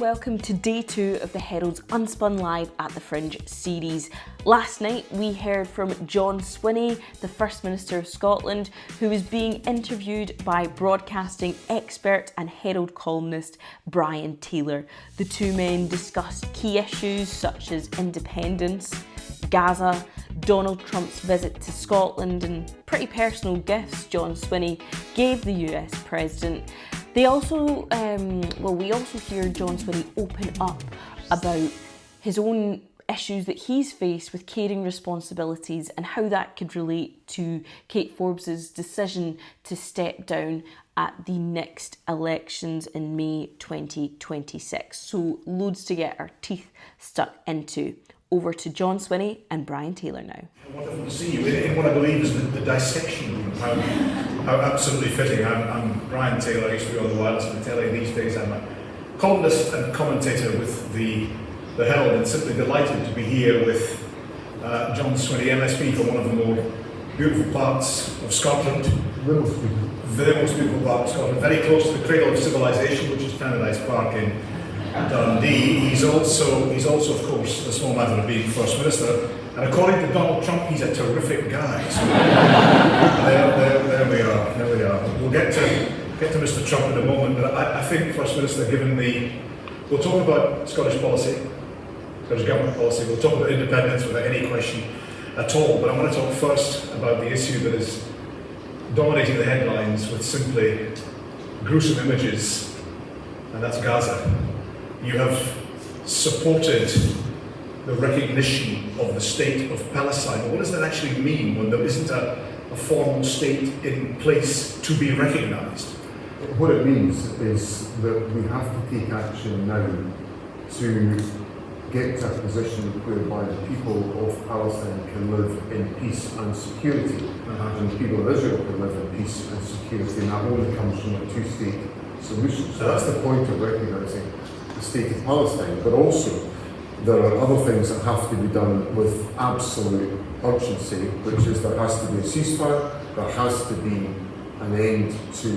welcome to day 2 of the Herald's Unspun Live at the Fringe series. Last night we heard from John Swinney, the First Minister of Scotland, who was being interviewed by broadcasting expert and Herald columnist Brian Taylor. The two men discussed key issues such as independence, Gaza, Donald Trump's visit to Scotland, and pretty personal gifts John Swinney gave the US President. We also hear John Swinney open up about his own issues that he's faced with caring responsibilities and how that could relate to Kate Forbes's decision to step down at the next elections in May 2026. So loads to get our teeth stuck into. Over to John Swinney and Brian Taylor now. Wonderful to see you in what I believe is the dissection room. How absolutely fitting. I'm Brian Taylor. I used to be on the wireless and the telly. These days I'm a columnist and commentator with the Herald, and simply delighted to be here with John Swinney, MSP for one of the more beautiful parts of Scotland. The most beautiful part of Scotland. Very close to the cradle of civilization, which is Paradise Park in Dundee. He's also, of course, the small matter of being First Minister, and according to Donald Trump, he's a terrific guy. So there we are. We'll get to Mr. Trump in a moment, but I think First Minister, we'll talk about Scottish policy, Scottish government policy. We'll talk about independence without any question at all. But I want to talk first about the issue that is dominating the headlines with simply gruesome images, and that's Gaza. You have supported the recognition of the state of Palestine. But what does that actually mean when there isn't a formal state in place to be recognised? What it means is that we have to take action now to get to a position whereby the people of Palestine can live in peace and security, and the people of Israel can live in peace and security, and that only comes from a two-state solution. So that's the point of recognising the state of Palestine, but also there are other things that have to be done with absolute urgency, which is there has to be a ceasefire, there has to be an end to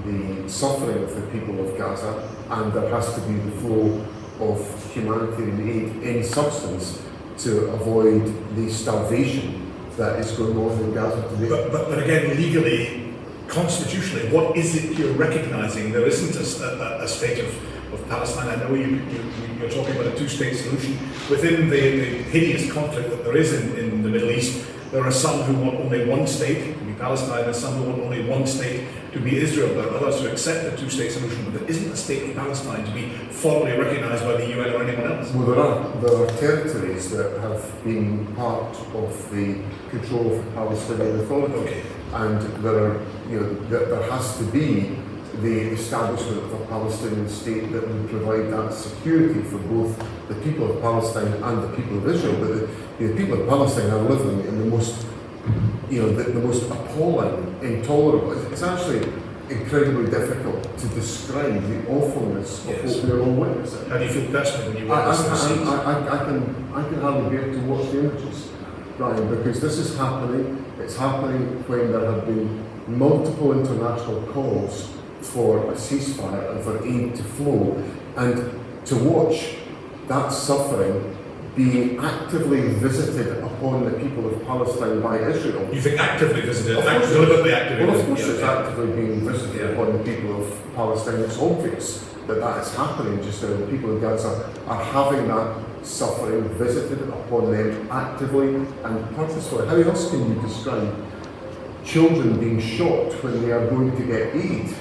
the suffering of the people of Gaza, and there has to be the flow of humanitarian aid in substance to avoid the starvation that is going on in Gaza today. But again, legally, constitutionally, what is it you're recognising? There isn't a state of Palestine. I know you're talking about a two-state solution. Within the hideous conflict that there is in the Middle East, there are some who want only one state to be Palestine, and some who want only one state to be Israel. There are others who accept the two-state solution, but there isn't a state of Palestine to be formally recognised by the UN or anyone else. Well, there are territories that have been part of the control of the Palestinian Authority, okay. And there has to be the establishment of a Palestinian state that would provide that security for both the people of Palestine and the people of Israel. But the people of Palestine are living in the most appalling, intolerable. It's actually incredibly difficult to describe the awfulness of what we're all witnessing. How do you feel personally when you witness the scenes? I can hardly bear to watch the images, Brian, because this is happening. It's happening when there have been multiple international calls for a ceasefire and for aid to flow, and to watch that suffering being actively visited upon the people of Palestine by Israel. You think actively visited? Deliberately actively? Well, of course it's actively being visited upon the people of Palestine. It's obvious that is happening just now. The people of Gaza are having that suffering visited upon them actively and purposefully. How else can you describe children being shot when they are going to get aid?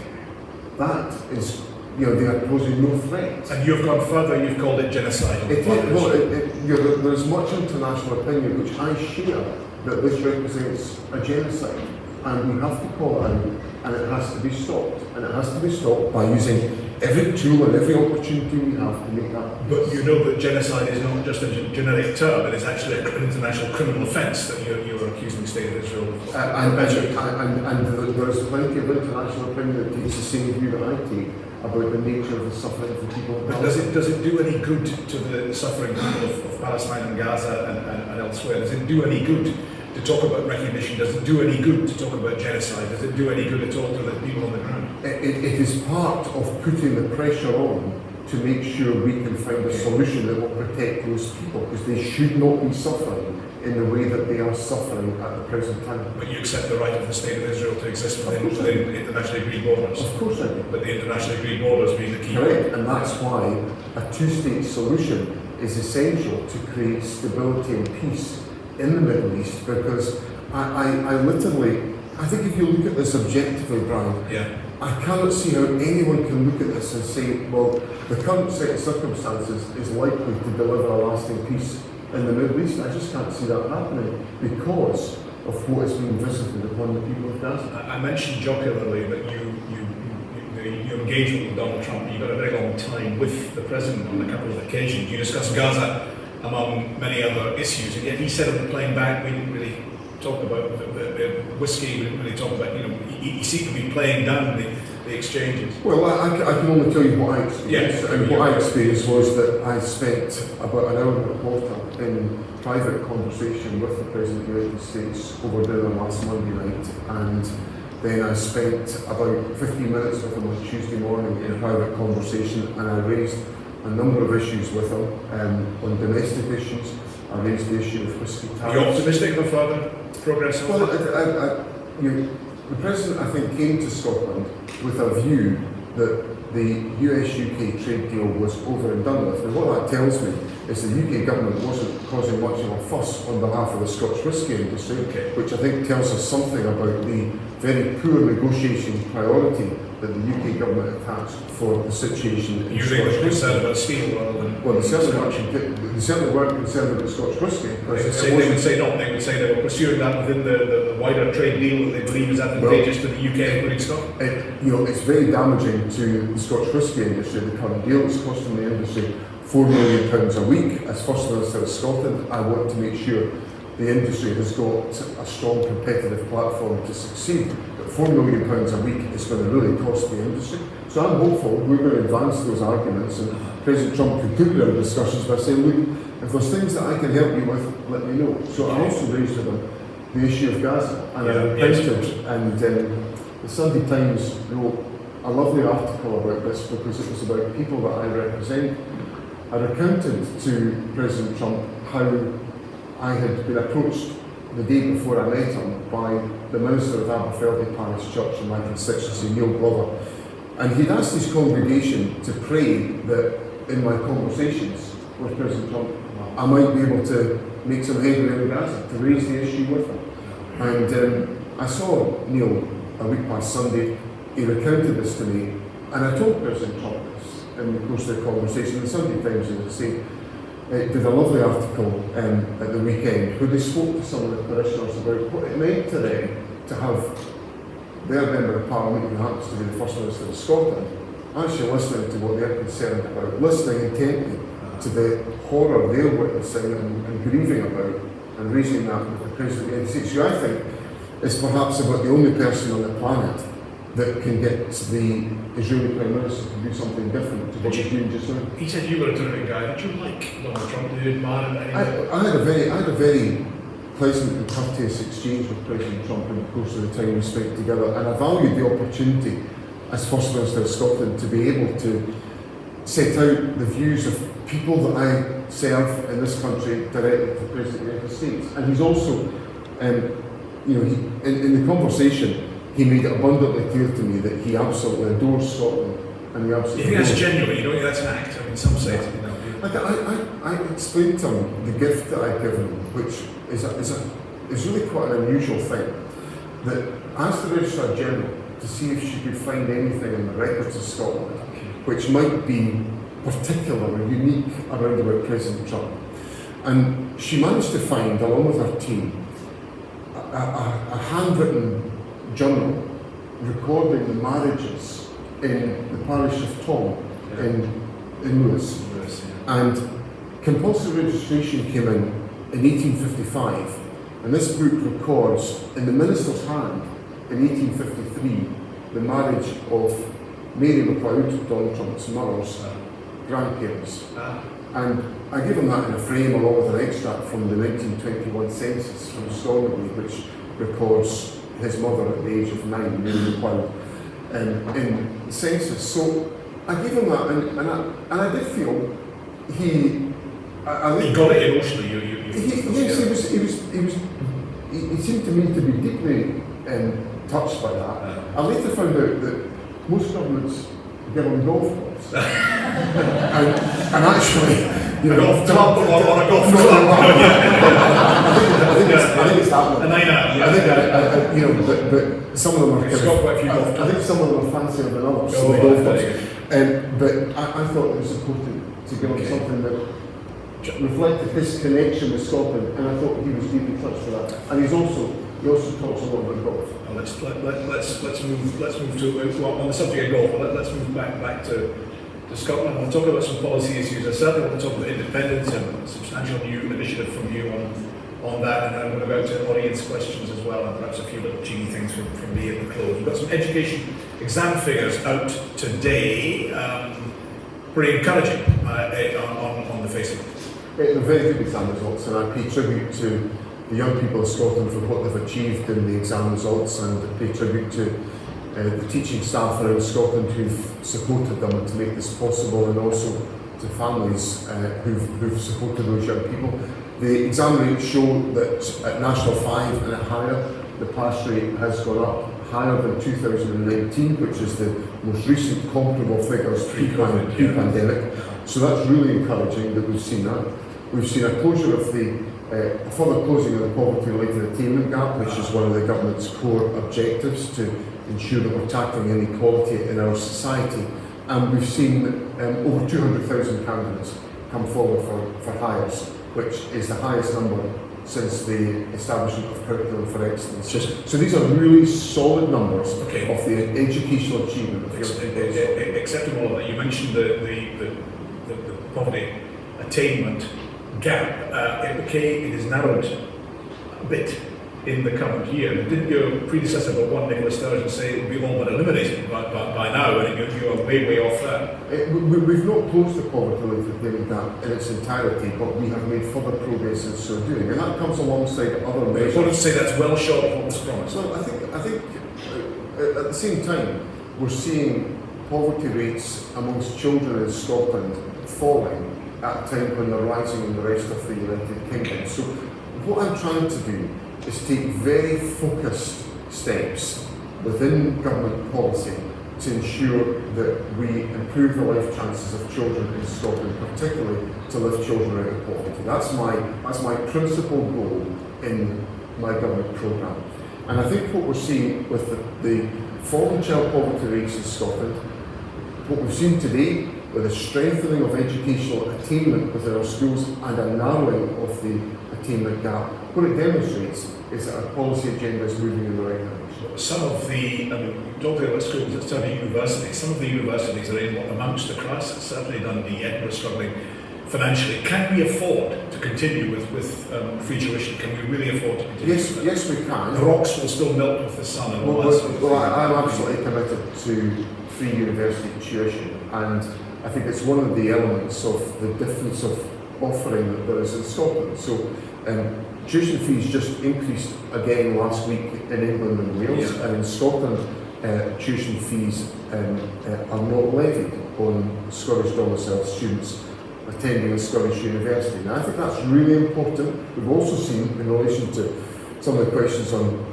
That is, they are posing no threat. And you've gone further, you've called it genocide. There's much international opinion which I share that this represents a genocide, and we have to call it out, and it has to be stopped. And it has to be stopped by using every tool and every opportunity we have to make that. But you know that genocide is not just a generic term, it is actually an international criminal offence that you're accusing the state of Israel of. And there is plenty of international opinion that takes the same view that I take about the nature of the suffering of the people of Palestine. Does it do any good to the suffering people of Palestine and Gaza and elsewhere? Does it do any good to talk about recognition? Does it do any good to talk about genocide? Does it do any good at all to the people on the ground? It is part of putting the pressure on to make sure we can find a solution that will protect those people, because they should not be suffering in the way that they are suffering at the present time. But you accept the right of the State of Israel to exist within internationally agreed borders? Of course I do. But the internationally agreed borders being the key. Correct, and that's why a two-state solution is essential to create stability and peace in the Middle East, because I literally, I think if you look at this objectively, Brian, I cannot see how anyone can look at this and say, well, the current set of circumstances is likely to deliver a lasting peace in the Middle East. I just can't see that happening because of what is being visited upon the people of Gaza. I mentioned jocularly that your engagement with Donald Trump, you've got a very long time with the President on a couple of occasions. You discussed Gaza among many other issues, and yet he said on the plane back, we didn't really talk about the whiskey, we didn't really talk about, he seemed to be playing down the exchanges. Well, I can only tell you what I experienced, and what I experienced was that I spent about an hour and a quarter in private conversation with the President of the United States over dinner last Monday night, and then I spent about 15 minutes with him on Tuesday morning in private conversation, and I raised a number of issues with him on domestic issues. I raised the issue of whiskey tariffs. Are you optimistic of further progress? Well, the President, I think, came to Scotland with a view that the US-UK trade deal was over and done with. And what that tells me is the UK government wasn't causing much of a fuss on behalf of the Scotch whisky industry, which I think tells us something about the very poor negotiation priority that the UK government attached for the situation in you Scotch were whisky. concerned about steel rather than... Well, they certainly weren't concerned about Scotch whisky. They would say they were pursuing that within the wider trade deal that they believe is advantageous to the UK, including Scotland. It's very damaging to the Scotch whisky industry, the current deal. It's costing the industry £4 million a week. As First Minister of Scotland, I want to make sure the industry has got a strong competitive platform to succeed. But £4 million a week is going to really cost the industry. So I'm hopeful we're going to advance those arguments, and President Trump could put their discussions by saying, look, if there's things that I can help you with, let me know. So I also raised with him the issue of Gaza, and I repented, and the Sunday Times wrote a lovely article about this because it was about people that I represent. I recounted to President Trump how I had been approached the day before I met him by the minister of Aberfeldy Parish Church in my constituency, Neil Glover, and he'd asked his congregation to pray that in my conversations with President Trump, I might be able to make some headway in Gaza, to raise the issue with him. And I saw Neil a week past Sunday. He recounted this to me, and I told President Trump this in the course of the conversation. The Sunday Times, as I say, did a lovely article at the weekend where they spoke to some of the parishioners about what it meant to them to have their Member of Parliament, who happens to be the First Minister of Scotland, actually listening to what they're concerned about, listening intently to the horror they're witnessing and grieving about, and raising that with the President of the United States, who I think is perhaps about the only person on the planet that can get the Israeli Prime Minister to do something different to what he's doing just now. He said you were a terrific guy. Did you like Donald Trump? Did you admire him? I had a very pleasant and courteous exchange with President Trump in the course of the time we spent together, and I valued the opportunity as First Minister of Scotland to be able to set out the views of people that I serve in this country directly to the President of the United States. And he's also, in the conversation, he made it abundantly clear to me that he absolutely adores Scotland, and he absolutely. You think that's genuine? You don't think that's an act? I mean, some say. I explained to him the gift that I've given him, which is really quite an unusual thing. That I asked the Registrar General to see if she could find anything in the records of Scotland which might be particular or unique around about President Trump. And she managed to find, along with her team, a handwritten journal recording the marriages in the parish of Tom in Lewis. And compulsory registration came in 1855, and this book records in the minister's hand in 1853 the marriage of Mary MacLeod, Donald Trump's mother's grandparents. And I give him that in a frame along with an extract from the 1921 census from Stornoway, which records his mother at the age of 9, Mary MacLeod, in the census. So I gave him that, and I did feel he got it emotionally. He seemed to me to be deeply touched by that. I later found out that most governments give him golf balls, and actually. A golf club or a golf club? I think it's that one. I think but some of them are. I think some of them are fancier than others. So golf balls. But I thought it was important to give him something that reflected his connection with Scotland, and I thought he was deeply touched for that. And he also talks a lot about golf. Let's move to on the subject of golf. Let's move back to Scotland. I want to talk about some policy issues. I certainly want to talk about independence and a substantial new initiative from you on that, and then I'm going to go to audience questions as well, and perhaps a few little cheeky things from me at the close. We've got some education exam figures out today, pretty encouraging on the face of it. They're very good exam results, and I pay tribute to the young people of Scotland for what they've achieved in the exam results, and I pay tribute to the teaching staff around Scotland who've supported them to make this possible, and also to families who've supported those young people. The exam rates show that at National 5 and at higher, the pass rate has gone up higher than 2019, which is the most recent comparable figures pre-pandemic. So that's really encouraging that we've seen that. We've seen a closure of a further closing of the poverty-related attainment gap, which is one of the government's core objectives, to ensure that we're tackling inequality in our society. And we've seen over 200,000 candidates come forward for hires, which is the highest number since the establishment of Curriculum for Excellence. So these are really solid numbers of the educational achievement of young people. Accepting all of that, you mentioned the poverty attainment gap. It is narrowed a bit in the current year. Didn't your predecessor, but one Nicola Sturgeon, say it would be all but eliminated by now? I think you are way off that. We've not closed the poverty-related attainment gap in its entirety, but we have made further progress in so doing, and that comes alongside other measures. I want to say that's well short of what was promised. Well, I think at the same time, we're seeing poverty rates amongst children in Scotland falling at a time when they're rising in the rest of the United Kingdom. So what I'm trying to do is take very focused steps within government policy to ensure that we improve the life chances of children in Scotland, particularly to lift children out of poverty. That's my principal goal in my government programme. And I think what we're seeing with the falling child poverty rates in Scotland, what we've seen today with a strengthening of educational attainment within our schools and a narrowing of the attainment gap, what it demonstrates is that our policy agenda is moving in the right direction. Some of the, don't talk about schools, it's certainly universities. Some of the universities are in what amounts to crisis. Certainly Dundee, Edinburgh struggling financially. Can we afford to continue with free tuition? Can we really afford to continue? Yes, we can. The rocks will still melt with the sun and all that sort of thing. I'm absolutely committed to free university tuition, and I think it's one of the elements of the difference of offering that there is in Scotland. So tuition fees just increased again last week in England and Wales, and in Scotland tuition fees are not levied on Scottish domiciled students attending a Scottish university. Now I think that's really important. We've also seen, in relation to some of the questions on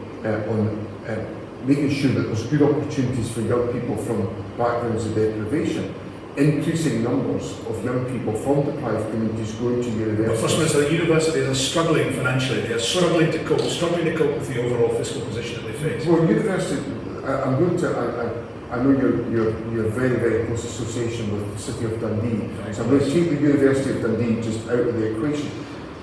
making sure that there's good opportunities for young people from backgrounds of deprivation, increasing numbers of young people from deprived communities going to universities. First Minister, the universities are struggling financially. They are struggling to cope with the overall fiscal position that they face. Well, university, I know you're very, very close association with the City of Dundee, so I'm going to take the University of Dundee just out of the equation.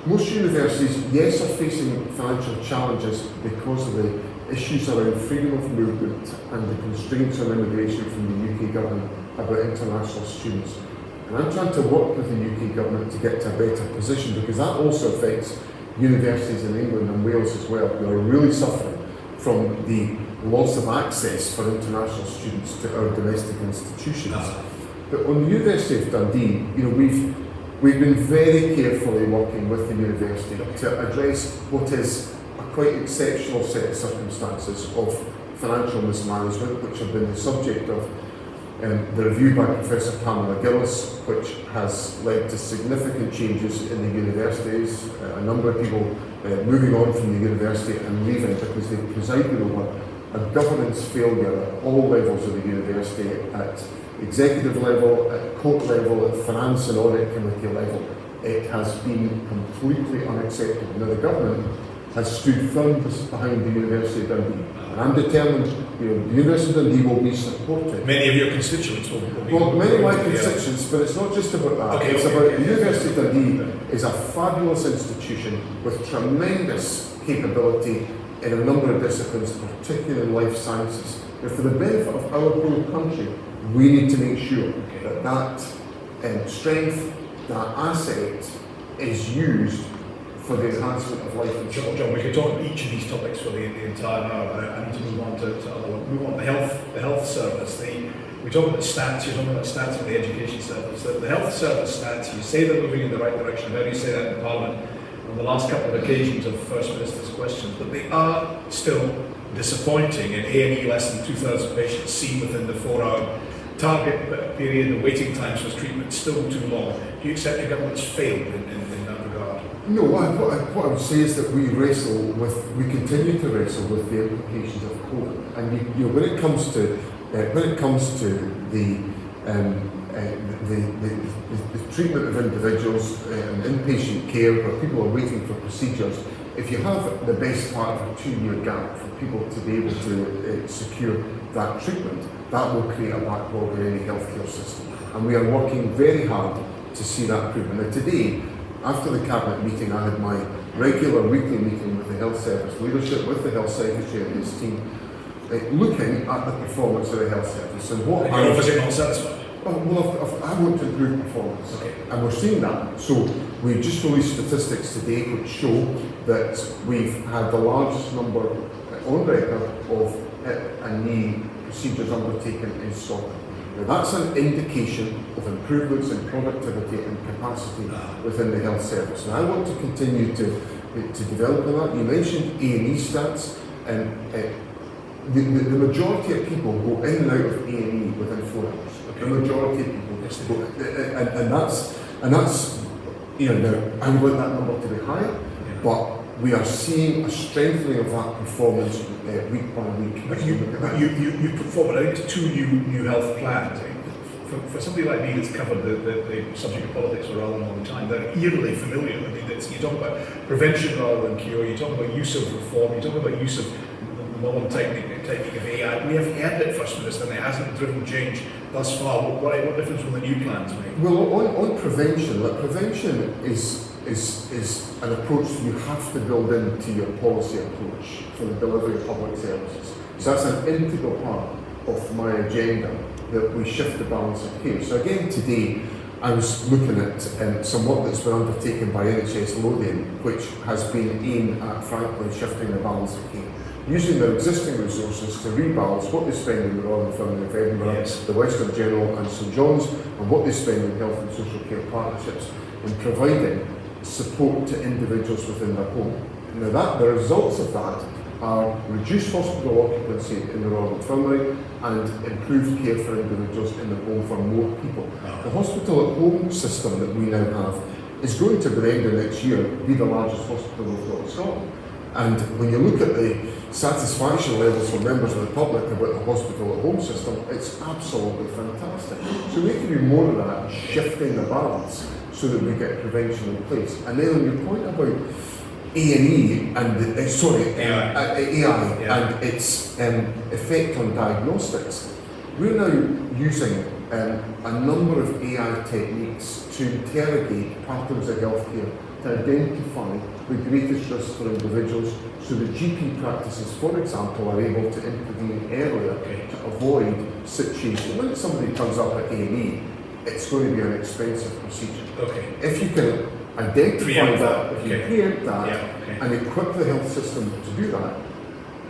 Most universities, yes, are facing financial challenges because of the issues around freedom of movement and the constraints on immigration from the UK government about international students. And I'm trying to work with the UK government to get to a better position, because that also affects universities in England and Wales as well, who are really suffering from the loss of access for international students to our domestic institutions. But on the University of Dundee, we've been very carefully working with the university to address what is a quite exceptional set of circumstances of financial mismanagement, which have been the subject of the review by Professor Pamela Gillis, which has led to significant changes in the universities, a number of people moving on from the university and leaving because they presided over a governance failure at all levels of the university, at executive level, at court level, at finance and audit committee level. It has been completely unacceptable. Now the government has stood firm behind the University of Dundee, and I'm determined, the University of Dundee will be supported. Many of your constituents will be. Well, many of my constituents, but it's not just about that. Okay, it's about the University of Dundee is a fabulous institution with tremendous capability in a number of disciplines, particularly in life sciences. But for the benefit of our whole country, we need to make sure that strength, that asset is used for the enhancement of life. And John, we could talk about each of these topics for the entire hour. I need to move on to other ones. Move on the health service. We talk about stats. You're talking about stats for the education service. The health service stats. You say they're moving in the right direction. I heard you say that in Parliament on the last couple of occasions of First Minister's questions, but they are still disappointing. In A&E, less than 2,000 patients seen within the 4-hour target period. The waiting times for treatment still too long. Do you accept your government's failed in that regard? No, what I would say is that we continue to wrestle with the implications of COVID, and when it comes to the treatment of individuals and inpatient care where people are waiting for procedures, if you have the best part of a 2-year gap for people to be able to secure that treatment, that will create a backlog in any healthcare system, and we are working very hard to see that proven. Now today, after the Cabinet meeting, I had my regular weekly meeting with the Health Service leadership, with the Health Secretary and his team, looking at the performance of the Health Service. And what you're obviously not satisfied. Well, I want to improve performance, and we're seeing that. So we've just released statistics today which show that we've had the largest number on record of hip and knee procedures undertaken in Scotland. Now that's an indication of improvements in productivity and capacity within the health service. And I want to continue to develop on that. You mentioned A&E stats, and the majority of people go in and out of A&E within 4 hours. The majority of people go, and that's now I would like that number to be higher, but we are seeing a strengthening of that performance week by week. But you put forward, I think, 2 new health plans. For somebody like me that's covered the subject of politics for a rather long time, they're eerily familiar. I mean, you talk about prevention rather than cure, you talk about use of reform, you talk about use of the modern technique of AI. We have had it, First Minister, and it hasn't driven change thus far. What difference will the new plans make? Well, on prevention, prevention is an approach that you have to build into your policy approach for the delivery of public services. So that's an integral part of my agenda, that we shift the balance of care. So again today, I was looking at some work that's been undertaken by NHS Lothian, which has been aimed at, frankly, shifting the balance of care, using their existing resources to rebalance what they spend in the Royal Infirmary of Edinburgh, the Western General and St John's, and what they spend in health and social care partnerships, and providing support to individuals within their home. Now the results of that are reduced hospital occupancy in the Royal Infirmary and improved care for individuals in the home for more people. The hospital at home system that we now have is going to, by the end of next year, be the largest hospital we've got in Scotland. And when you look at the satisfaction levels for members of the public about the hospital at home system, it's absolutely fantastic. So we can do more of that, shifting the balance so that we get prevention in place. And then on your point about A&E and AI and its effect on diagnostics, we're now using a number of AI techniques to interrogate patterns of healthcare to identify the greatest risk for individuals, so that GP practices, for example, are able to intervene earlier to avoid situations. When somebody comes up at A&E, it's going to be an expensive procedure. If you can identify that, if you preempt that, and equip the health system to do that,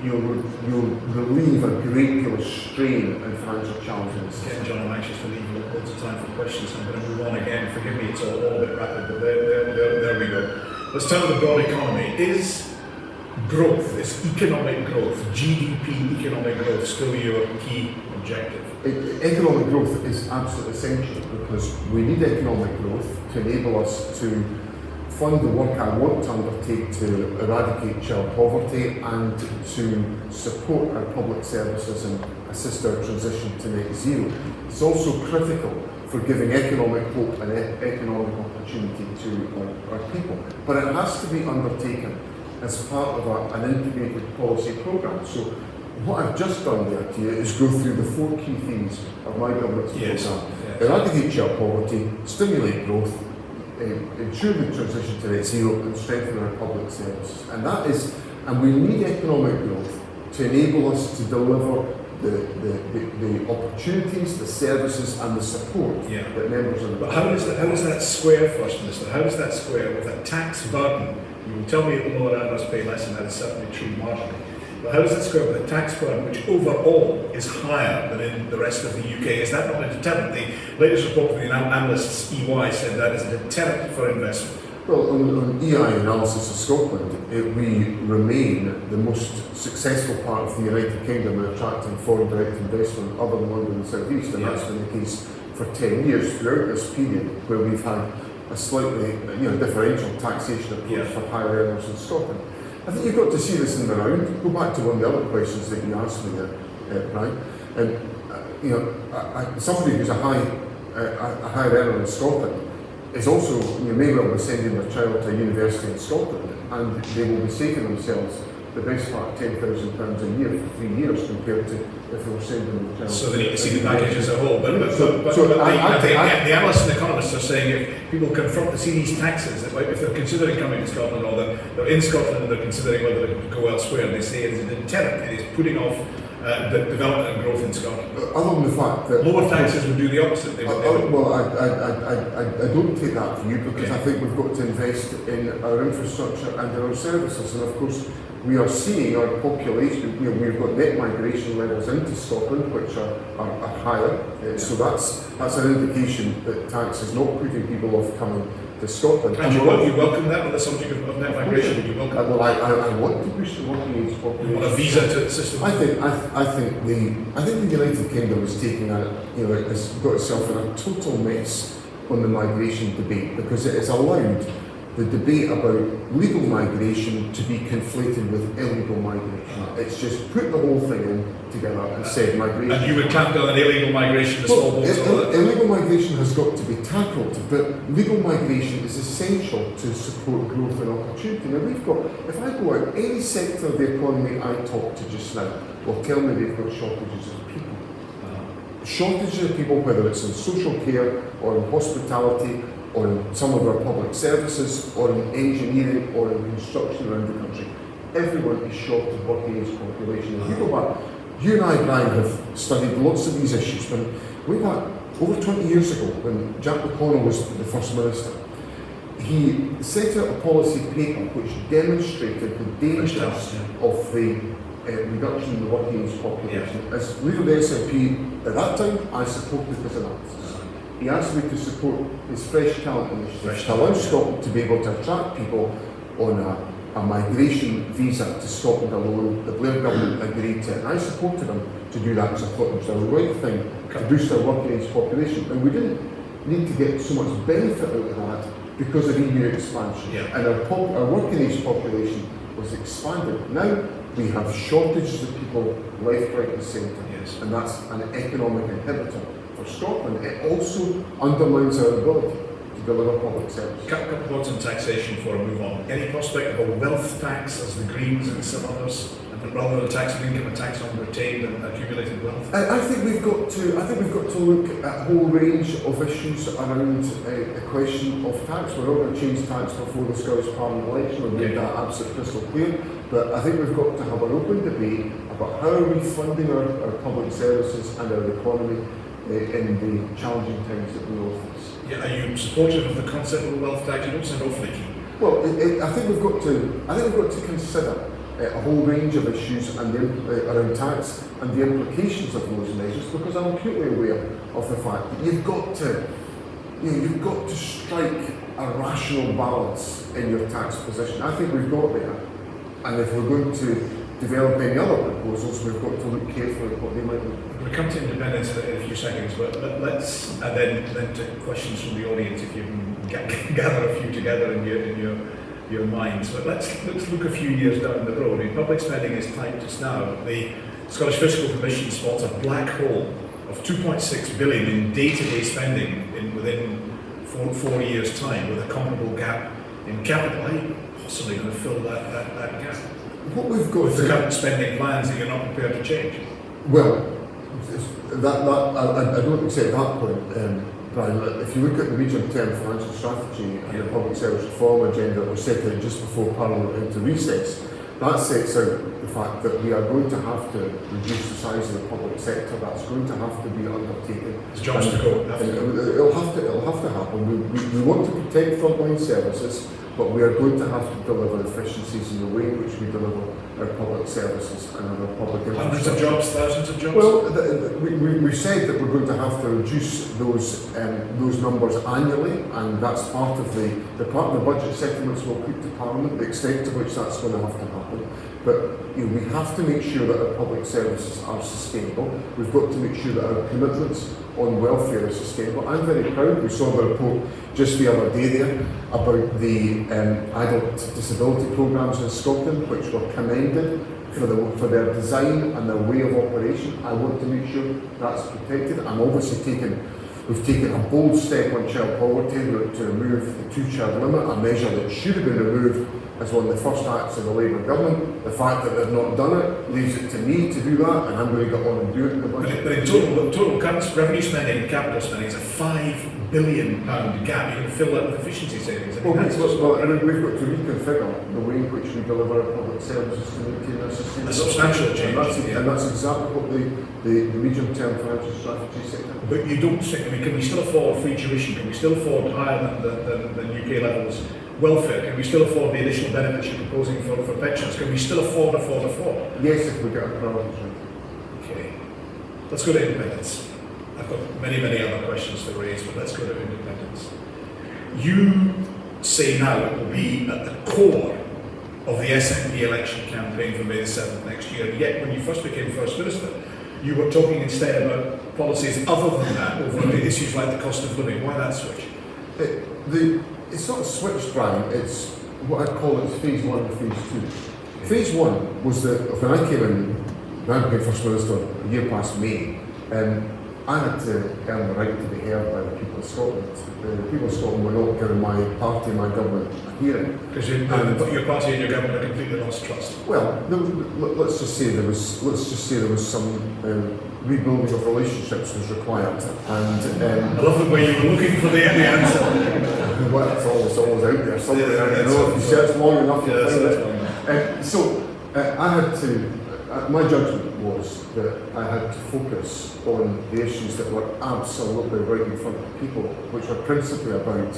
you'll relieve a great deal of strain and financial challenges. John, I'm anxious to leave lots of time for questions. I'm going to move on again. Forgive me, it's all a bit rapid, but there we go. Let's turn to the broad economy. Is growth, this economic growth, GDP economic growth, still your key objective? Economic growth is absolutely essential because we need economic growth to enable us to fund the work I want to undertake to eradicate child poverty and to support our public services and assist our transition to net zero. It's also critical for giving economic hope and economic opportunity to our people. But it has to be undertaken as part of an integrated policy programme. So what I've just done there to you is go through the 4 key themes of my government's programme. Yes. Eradicate child poverty, stimulate growth, ensure the transition to net zero and strengthen our public services. And we need economic growth to enable us to deliver the opportunities, the services and the support that members of the But how does that square, First Minister? How does that square with a tax burden? You will tell me at the lower earners pay less, and that is certainly true marginally. But how does that square with a tax burden which overall is higher than in the rest of the UK? Is that not a deterrent? The latest report from the analysts EY said that is a deterrent for investment. Well, on EI analysis of Scotland, we remain the most successful part of the United Kingdom in attracting foreign direct investment other than London and the South East, and that's been the case for 10 years throughout this period where we've had a slightly differential taxation approach for higher earners in Scotland. I think you've got to see this in the round. Go back to one of the other questions that you asked me there, Brian. And somebody who's a high earner in Scotland is also, you may well be sending their child to a university in Scotland, and they will be saving themselves the best part of £10,000 a year for 3 years compared to if they were sending their child. So they need to see the package as a whole. But the analysts and economists are saying if people confront to see these taxes, if they're considering coming to Scotland or they're in Scotland and they're considering whether to go elsewhere, they say it is a deterrent. It is putting off the development and growth in Scotland. Other than the fact that lower taxes would do the opposite. I don't take that view because I think we've got to invest in our infrastructure and in our services, and of course we are seeing our population. We've got net migration levels into Scotland which are higher, so that's an indication that tax is not putting people off coming to Scotland. And you welcome that on the subject of net migration? Would you welcome well, I want to push the working age population. You want a visa to the system? I think the United Kingdom is taking has got itself in a total mess on the migration debate because it has allowed the debate about legal migration to be conflated with illegal migration. It's just put the whole thing in together and said migration. And you would clamp down on illegal migration, the small boats, all that? Illegal migration has got to be tackled, but legal migration is essential to support growth and opportunity. Now if I go out, any sector of the economy I talk to just now will tell me they've got shortages of people. Shortages of people, whether it's in social care or in hospitality, or in some of our public services, or in engineering, or in construction around the country. Everyone is short of working age population. If you go back, you and I, Brian, have studied lots of these issues. Way back over 20 years ago, when Jack McConnell was the First Minister, he set out a policy paper which demonstrated the dangers of the reduction in the working age population. As leader of the SNP at that time, I supported this analysis. He asked me to support his Fresh Talent initiative to allow Scotland to be able to attract people on a migration visa to Scotland alone. The Blair government agreed to it, and I supported him to do that because I thought it was the right thing to boost our working age population. And we didn't need to get so much benefit out of that because of EU expansion. And our working age population was expanded. Now we have shortages of people left, right and centre, and that's an economic inhibitor for Scotland. It also undermines our ability to deliver public service. A couple of words on taxation before I move on. Any prospect of a wealth tax as the Greens and some others, and rather than a tax on income, a tax on retained and accumulated wealth? I think we've got to look at a whole range of issues around the question of tax. We're not going to change tax before the Scottish Parliament election. We've made that absolutely crystal clear. But I think we've got to have an open debate about how are we funding our public services and our economy in the challenging times that we all face. Are you supportive of the concept of a wealth tax? You don't sound awfully keen. Well, I think we've got to consider a whole range of issues and around tax and the implications of those measures, because I'm acutely aware of the fact that you've got to strike a rational balance in your tax position. I think we've got there. And if we're going to develop any other proposals, we've got to look carefully at what they might be. We'll come to independence in a few seconds, but let's, and then to questions from the audience, if you can gather a few together in your minds. But let's look a few years down the road. I mean, public spending is tight just now. The Scottish Fiscal Commission spots a black hole of 2.6 billion in day-to-day spending within four years' time, with a comparable gap in capital. How are you possibly going to fill that gap? What we've got with the current spending plans that you're not prepared to change? Well, I don't accept that point, Brian. If you look at the medium-term financial strategy and the public service reform agenda that was set out just before Parliament went into recess, that sets out the fact that we are going to have to reduce the size of the public sector. That's going to have to be undertaken. It's jobs to go. It'll have to happen. We want to protect frontline services, but we are going to have to deliver efficiencies in the way in which we deliver our public services and our public infrastructure. Hundreds of jobs, thousands of jobs? Well, we've said that we're going to have to reduce those numbers annually, and that's part of the budget settlements we'll put to Parliament, the extent to which that's going to have to happen. But we have to make sure that our public services are sustainable. We've got to make sure that our commitments on welfare are sustainable. I'm very proud. We saw the report just the other day there about the adult disability programmes in Scotland, which were commended for their design and their way of operation. I want to make sure that's protected. We've taken a bold step on child poverty to remove the two-child limit, a measure that should have been removed as one of the first acts of the Labour government. The fact that they've not done it leaves it to me to do that, and I'm going to get on and do it in the budget. But in total revenue spending and capital spending is a £5 billion gap. You can fill that with efficiency savings. We've got to reconfigure the way in which we deliver our public services to maintain our sustainability. A substantial change. And that's exactly what the medium-term financial strategy said. But you don't think, can we still afford free tuition? Can we still afford higher than UK levels welfare? Can we still afford the additional benefits you're proposing for pensions? Can we still afford? Yes, if we get our priorities right. Okay. Let's go to independence. I've got many other questions to raise, but let's go to independence. You say now it will be at the core of the SNP election campaign for May the 7th next year, and yet when you first became First Minister, you were talking instead about policies other than that over issues like the cost of living. Why that switch? It's not a switch, Brian. It's what I call it phase 1 and phase 2. Phase 1 was that when I came in, when I became First Minister a year past May, I had to earn the right to be heard by the people of Scotland. The people of Scotland were not giving my party, my government, a hearing. Because your party and your government are completely lost trust. Well, let's just say there was some rebuilding of relationships was required, and I love the way you were looking for the answer. Well, it's always out there somewhere. If you search long enough, you'll find it. So I had to. My judgment was that I had to focus on the issues that were absolutely right in front of people, which were principally about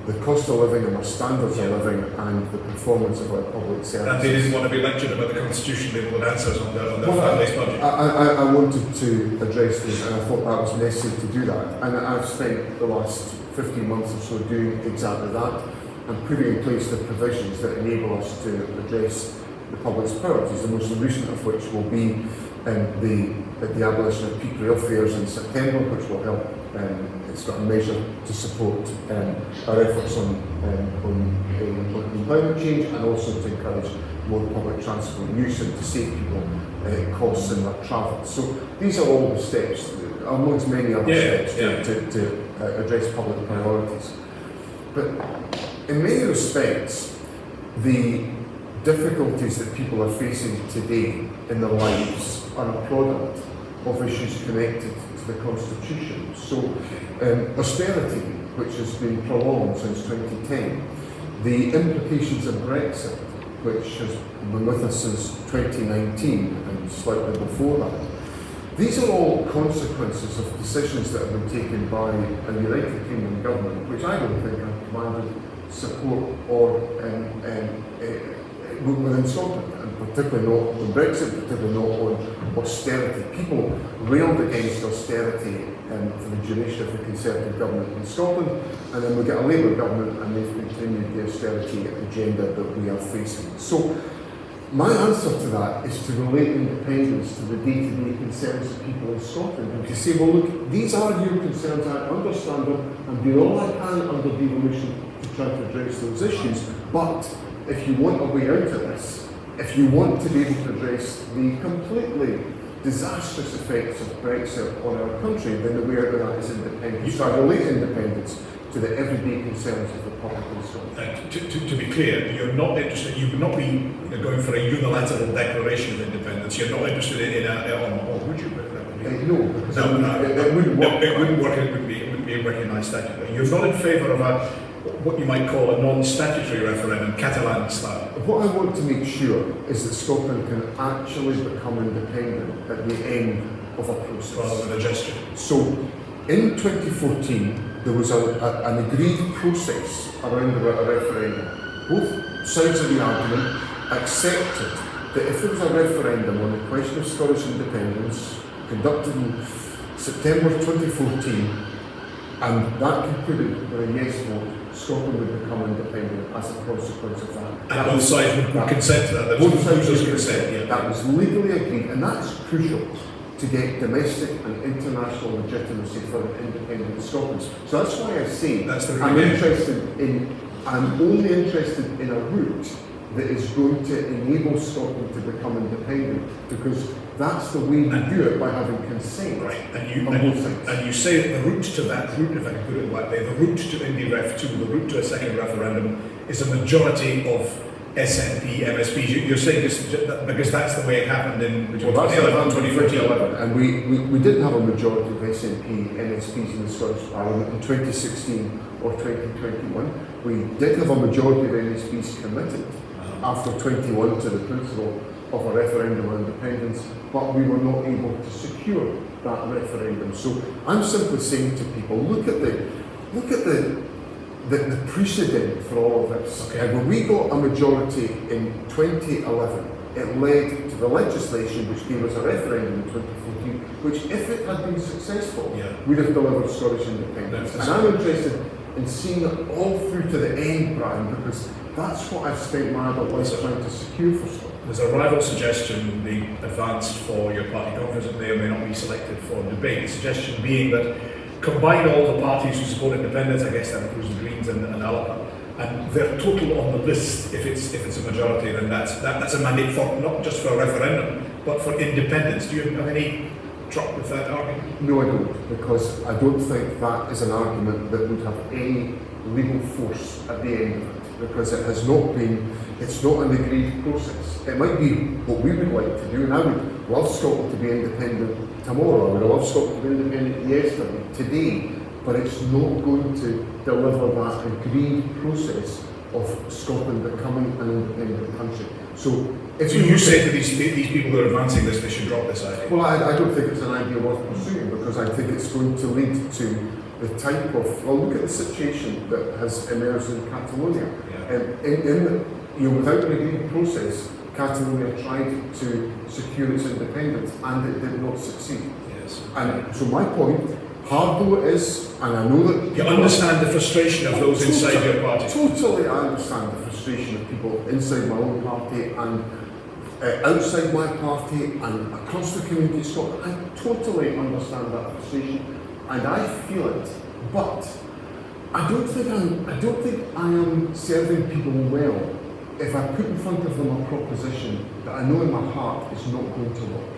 the cost of living and our standards of living and the performance of our public services. And they didn't want to be lectured about the constitution, they wanted answers on their family's budget. I wanted to address this, and I thought that was necessary to do that. And I've spent the last 15 months or so doing exactly that and putting in place the provisions that enable us to address the public's priorities, the most recent of which will be the abolition of peak rail fares in September, which will help. It's got a measure to support our efforts on climate change, and also to encourage more public transport use and to save people costs in their travel. So these are all the steps, amongst many other steps, to address public priorities. But in many respects, the difficulties that people are facing today in their lives are a product of issues connected to the Constitution. So austerity, which has been prolonged since 2010, the implications of Brexit, which has been with us since 2019 and slightly before that, these are all consequences of decisions that have been taken by a United Kingdom government, which I don't think have commanded support or within Scotland. particularly not on Brexit, particularly not on austerity. People railed against austerity for the duration of the Conservative government in Scotland, and then we get a Labour government and they've continued the austerity agenda that we are facing. So my answer to that is to relate independence to the day-to-day concerns of people in Scotland and to say, well look, these are your concerns, I understand them, and do all I can under devolution to try to address those issues, but if you want a way out of this, if you want to be able to address the completely disastrous effects of Brexit on our country, then the way out of that is independence. So I relate independence to the everyday concerns of the public in Scotland. To be clear, you're not interested, you would not be going for a unilateral declaration of independence. You're not interested in or would you? No, because it wouldn't work. It wouldn't work, it wouldn't be a recognised statute. You're not in favour of what you might call a non-statutory referendum, Catalan style. What I want to make sure is that Scotland can actually become independent at the end of a process. Rather than a gesture. So, in 2014, there was an agreed process around about a referendum. Both sides of the argument accepted that if there was a referendum on the question of Scottish independence conducted in September 2014, and that concluded with a yes vote, Scotland would become independent as a consequence of that. And both sides would consent to that. Both sides would consent, yeah. That was legally agreed, and that's crucial to get domestic and international legitimacy for an independent Scotland. So that's why I say I'm only interested in a route that is going to enable Scotland to become independent, because that's the way we do it, by having consent. Right, and you say that the route to that route, if I can put it like that, the route to Indy Ref 2, the route to a second referendum, is a majority of SNP MSPs. You're saying this because that's the way it happened in 2014. And we didn't have a majority of SNP MSPs in the Scottish Parliament in 2016 or 2021. We did have a majority of MSPs committed after 21 to the principle of a referendum on independence, but we were not able to secure that referendum. So I'm simply saying to people, look at the precedent for all of this. Okay. When we got a majority in 2011, it led to the legislation which gave us a referendum in 2014, which, if it had been successful, would have delivered Scottish independence. And I'm interested in seeing it all through to the end, Brian, because that's what I've spent my adult life trying to secure for Scotland. There's a rival suggestion being advanced for your party conference that may or may not be selected for debate. The suggestion being that combine all the parties who support independence, I guess that includes the Greens and Alba, and their total on the list, if it's a majority, then that's a mandate for not just for a referendum, but for independence. Do you have any truck with that argument? No, I don't, because I don't think that is an argument that would have any legal force at the end of it, because it's not an agreed process. It might be what we would like to do, and I would love Scotland to be independent tomorrow, I would love Scotland to be independent yesterday, today, but it's not going to deliver that agreed process of Scotland becoming an independent country. So you say to these people who are advancing this, they should drop this idea? Well, I don't think it's an idea worth pursuing, because I think it's going to lead to the type of, well, look at the situation that has emerged in Catalonia. Without an agreed process, Catalonia tried to secure its independence and it did not succeed. Yes. And so my point, hard though it is, and I know that you understand the frustration of those inside your party. Totally, I understand the frustration of people inside my own party and outside my party and across the community of Scotland. I totally understand that frustration, and I feel it. But I don't think I am serving people well if I put in front of them a proposition that I know in my heart is not going to work.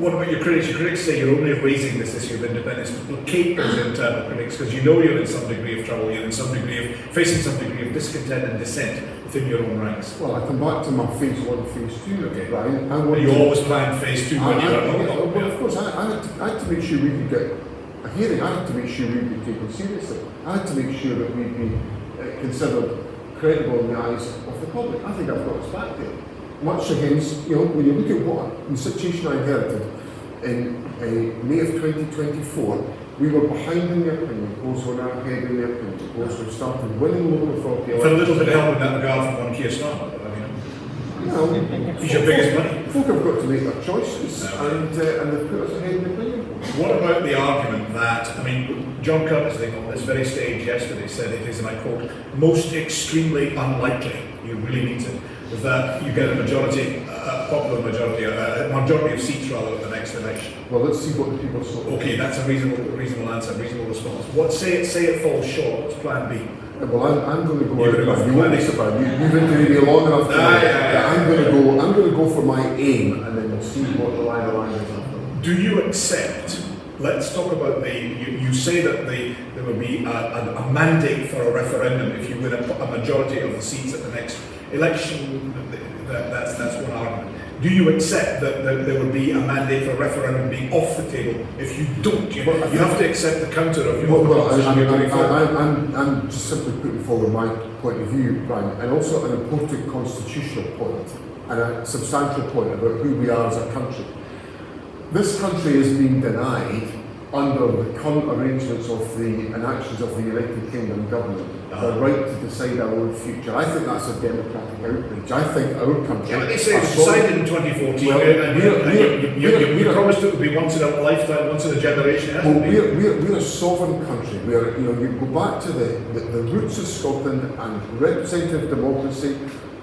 What about your critics? Your critics say you're only raising this issue of independence to placate those internal critics, because you know you're in some degree of trouble, you're in some degree of facing some degree of discontent and dissent within your own ranks. Well, I come back to my phase 1, phase 2, okay, Brian. You always planned phase 2 when you were well, of course, I had to make sure we could get a hearing. I had to make sure we'd be taken seriously. I had to make sure that we'd be considered credible in the eyes of the public. I think I've got us back there. Much against, when you look at the situation I inherited in May of 2024, we were behind in the opinion polls, were now ahead in the opinion polls. We started winning local authority elections. For a little bit of help in that regard from one Keir Starmer. Well, He's your biggest money. folk have got to make their choices, and they've put us ahead in the playing. What about the argument that, I mean, John Curtis, on this very stage yesterday, said it is, and I quote, most extremely unlikely, you really mean it, that you get a majority, a popular majority, a majority of seats rather at the next election. Well, let's see what the people saw. Okay, that's a reasonable answer, reasonable response. What, say it falls short, what's plan B? Well, I'm going to go. You're going to go for you won't be surprised. You've interviewed me long enough. I'm going to go for my aim, and then we'll see what the line is after. Do you accept? Let's talk about you say that there will be a mandate for a referendum if you win a majority of the seats at the next election. That's one argument. Do you accept that there would be a mandate for a referendum being off the table if you don't? You have to accept the counter of your I'm just simply putting forward my point of view, Brian, and also an important constitutional point and a substantial point about who we are as a country. This country is being denied under the current arrangements of and actions of the United Kingdom government the right to decide our own future. I think that's a democratic outrage. I think our country... Yeah, but they say it was decided in 2014 and you promised it would be once in a lifetime, once in a generation. Well, we're a sovereign country. You go back to the roots of Scotland and representative democracy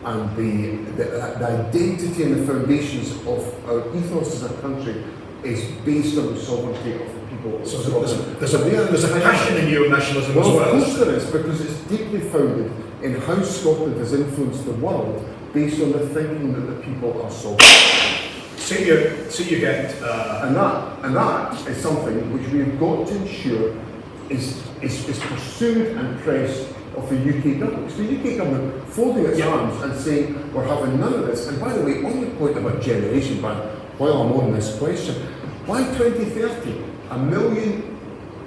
and the identity and the foundations of our ethos as a country is based on the sovereignty of the people. So there's a passion in your nationalism as well. Of course there is, because it's deeply founded in how Scotland has influenced the world based on the thinking that the people are sovereign. See you get... And that is something which we've got to ensure is pursued and pressed of the UK government. Because the UK government folding its arms and saying we're having none of this. And by the way, on your point about generation ban, while I'm on this question, by 2030, 1 million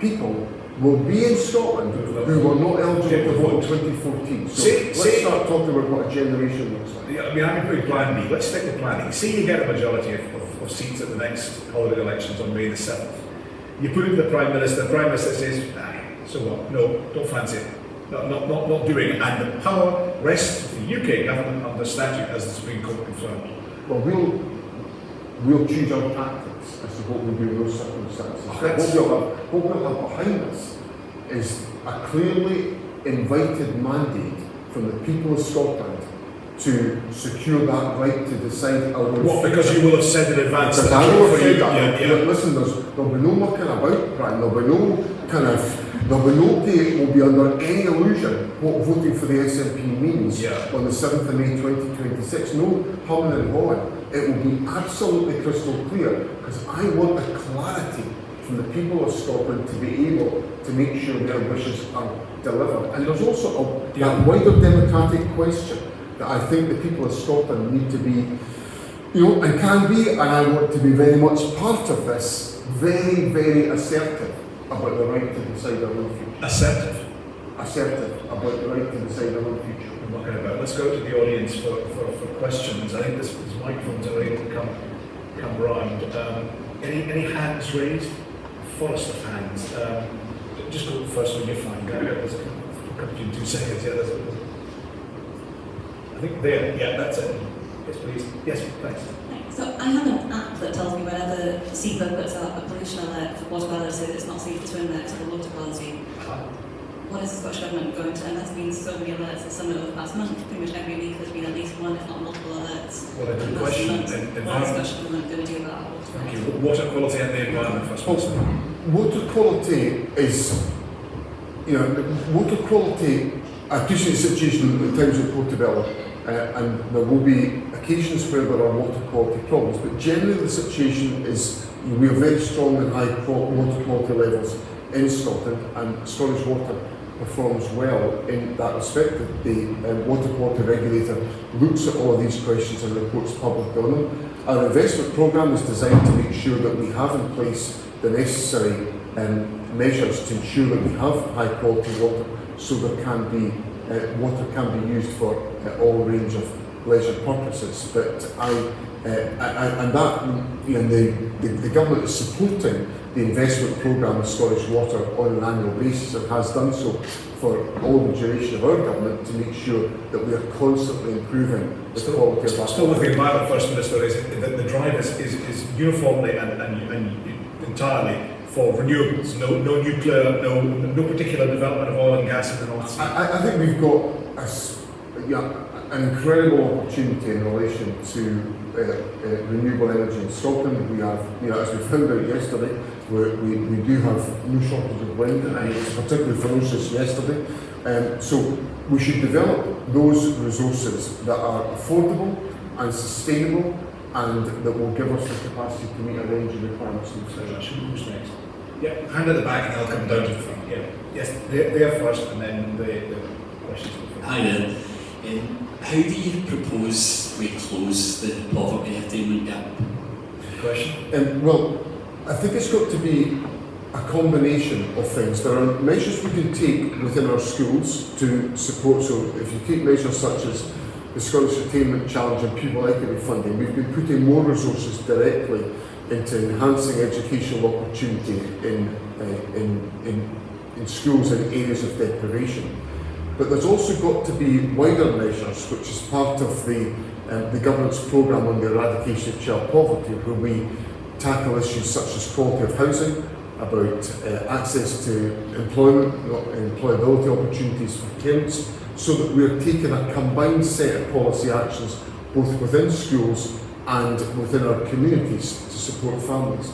people will be in Scotland who were not eligible to vote in 2014. So let's start talking about what a generation looks like. Yeah, I mean, I'm going to plan B. Let's stick with plan A. See you get a majority of seats at the next holiday elections on May the 7th. You put it to the Prime Minister says, so what? No, don't fancy it. Not doing it. And the power rests with the UK government under statute as the Supreme Court confirmed. Well, we'll choose our tactics as to what we do in those circumstances. What we'll have behind us is a clearly invited mandate from the people of Scotland to secure that right to decide our own future. Because you will have said in advance. Because I will have said that. Yeah. Listen, there'll be no mucking about, Brian. There'll be nobody will be under any illusion what voting for the SNP means on the 7th of May 2026. No humming and hawing. It will be absolutely crystal clear, because I want the clarity from the people of Scotland to be able to make sure their wishes are delivered. And there's also that wider democratic question that I think the people of Scotland need to be, and can be, and I want to be very much part of this, very, very assertive about the right to decide our own future. Assertive about the right to decide our own future. Let's go to the audience for questions. I think this microphones are able to come round. Any hands raised? Forest of hands. Just go first when you find out. There's a couple in 2 seconds. I think there. Yeah, that's it. Yes, please. Yes, thanks. So I have an app that tells me whenever SEPA puts out a pollution alert for water quality that it's not safe to swim next to the water quality. What is the Scottish Government going to, and there's been so many alerts this summer over the past month, pretty much every week there's been at least one, if not multiple alerts. What a good question. What is the Scottish Government going to do about water quality? Thank you. Water quality and the environment first. Water quality is, water quality, I appreciate the situation at times in Portobello, and there will be occasions where there are water quality problems, but generally the situation is we have very strong and high water quality levels in Scotland, and Scottish Water performs well in that respect. The water quality regulator looks at all of these questions and reports publicly on them. Our investment programme is designed to make sure that we have in place the necessary measures to ensure that we have high quality water, so there can be water can be used for all range of leisure purposes. But the government is supporting the investment programme of Scottish Water on an annual basis, and has done so for all the duration of our government, to make sure that we are constantly improving the quality of our. Still with the environment, First Minister, is that the drive is uniformly and entirely for renewables, no nuclear, no particular development of oil and gas in the North Sea. I think we've got an incredible opportunity in relation to renewable energy in Scotland. We have, as we found out yesterday, we do have no shortage of wind, and it was particularly ferocious yesterday. So we should develop those resources that are affordable and sustainable, and that will give us the capacity to meet our energy requirements in the future. Who's next? Yeah, hand at the back, and I'll come down to the front. Yeah, yes, there first, and then the questions. Hi there. How do you propose we close the poverty attainment gap? Question? Well, I think it's got to be a combination of things. There are measures we can take within our schools to support. So if you take measures such as the Scottish Attainment Challenge and pupil equity funding, we've been putting more resources directly into enhancing educational opportunity in schools in areas of deprivation. But there's also got to be wider measures, which is part of the government's programme on the eradication of child poverty, where we tackle issues such as quality of housing, about access to employment, employability opportunities for parents, so that we're taking a combined set of policy actions both within schools and within our communities to support families.